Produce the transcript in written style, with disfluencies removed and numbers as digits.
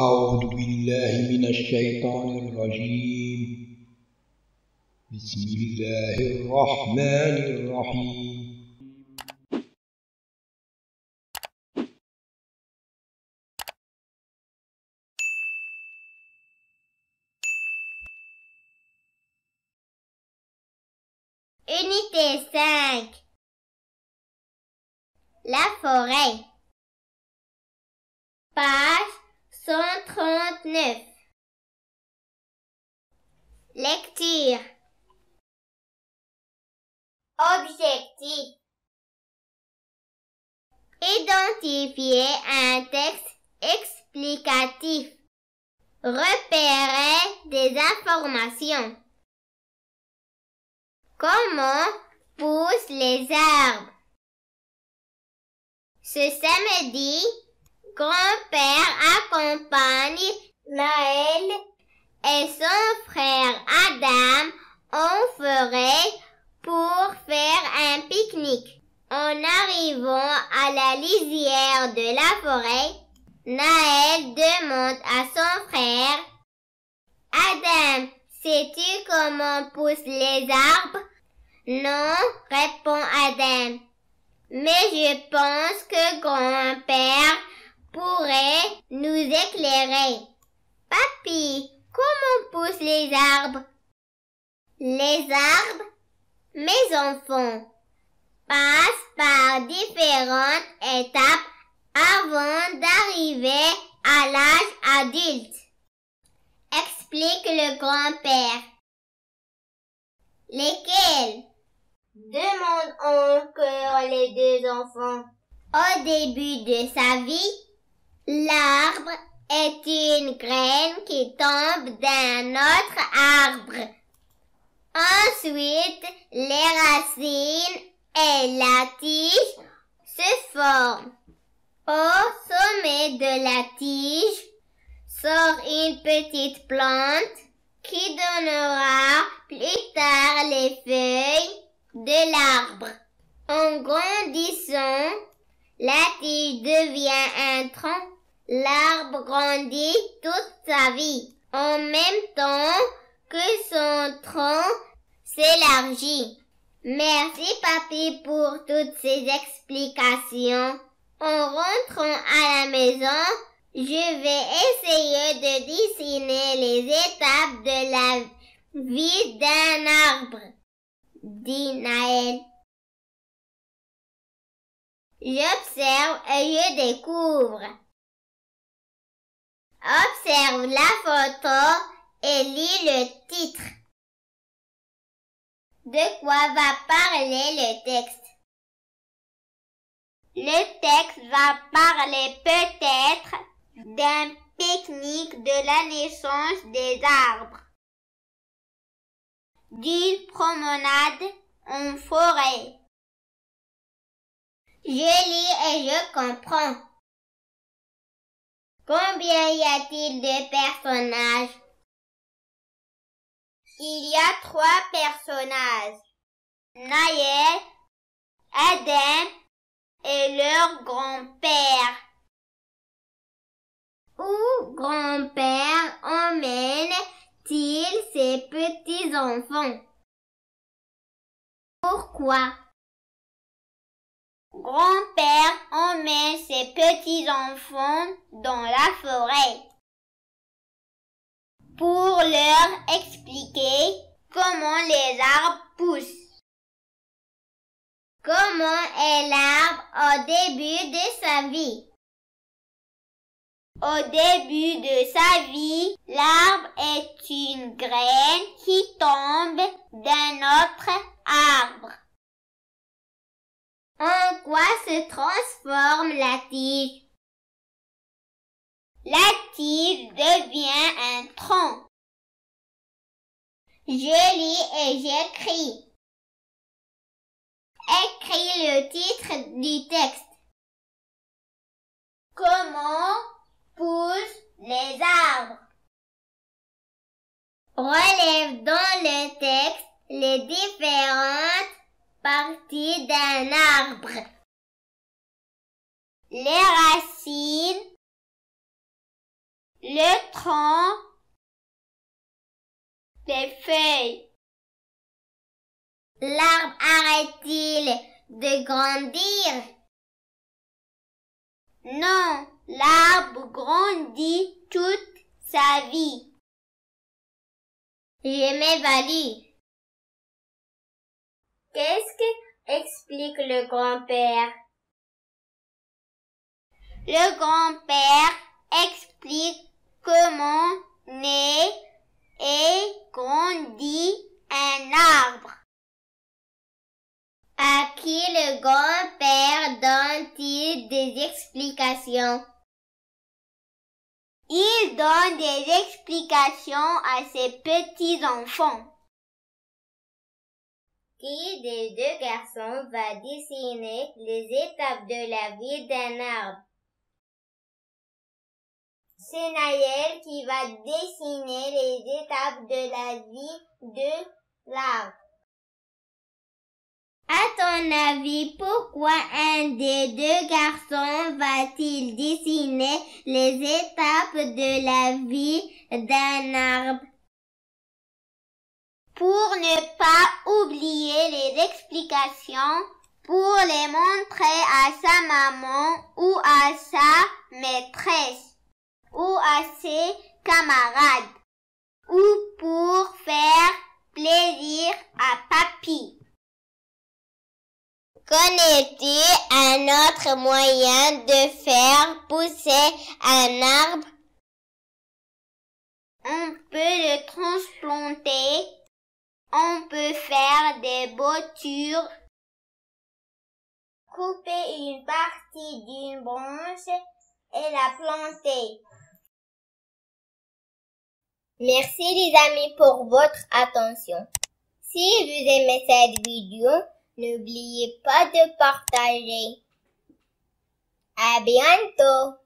أعوذ بالله من الشيطان الرجيم. بسم الله الرحمن الرحيم. Unité 5. La forêt. Page 139. Lecture. Objectif. Identifier un texte explicatif. Repérer des informations. Comment poussent les arbres? Ce samedi, grand-père accompagne Naël et son frère Adam en forêt pour faire un pique-nique. En arrivant à la lisière de la forêt, Naël demande à son frère: Adam, sais-tu comment poussent les arbres? Non, répond Adam. Mais je pense que grand-père pourrait nous éclairer. Papy, comment poussent les arbres? Les arbres, mes enfants, passent par différentes étapes avant d'arriver à l'âge adulte, explique le grand-père. Lesquels? Demandent encore les deux enfants. Au début de sa vie, l'arbre est une graine qui tombe d'un autre arbre. Ensuite, les racines et la tige se forment. Au sommet de la tige sort une petite plante qui donnera plus tard les feuilles de l'arbre. En grandissant, la tige devient un tronc. L'arbre grandit toute sa vie, en même temps que son tronc s'élargit. Merci papy pour toutes ces explications. En rentrant à la maison, je vais essayer de dessiner les étapes de la vie d'un arbre, dit Naël. J'observe et je découvre. Observe la photo et lis le titre. De quoi va parler le texte? Le texte va parler peut-être d'un pique-nique de la naissance des arbres, d'une promenade en forêt. Je lis et je comprends. Combien y a-t-il de personnages? Il y a 3 personnages. Naël, Adam et leur grand-père. Où grand-père emmène-t-il ses petits-enfants? Pourquoi? Grand-père emmène ses petits-enfants dans la forêt pour leur expliquer comment les arbres poussent. Comment est l'arbre au début de sa vie? Au début de sa vie, l'arbre est une graine qui tombe d'un autre arbre. En quoi se transforme la tige? La tige devient un tronc. Je lis et j'écris. Écris le titre du texte. Comment poussent les arbres? Relève dans le texte les différentes parties d'un arbre. Les racines, le tronc, les feuilles. L'arbre arrête-t-il de grandir? Non, l'arbre grandit toute sa vie. Je m'évalue. Qu'est-ce que explique le grand-père? Le grand-père explique comment naît et grandit un arbre. À qui le grand-père donne-t-il des explications? Il donne des explications à ses petits-enfants. Qui des deux garçons va dessiner les étapes de la vie d'un arbre? C'est Naël qui va dessiner les étapes de la vie de l'arbre. À ton avis, pourquoi un des deux garçons va-t-il dessiner les étapes de la vie d'un arbre? Pour ne pas oublier les explications, pour les montrer à sa maman ou à sa maîtresse, ou à ses camarades, ou pour faire plaisir à papy. Connais-tu un autre moyen de faire pousser un arbre? On peut le transplanter, on peut faire des boutures, couper une partie d'une branche et la planter. Merci les amis pour votre attention. Si vous aimez cette vidéo, n'oubliez pas de partager. À bientôt!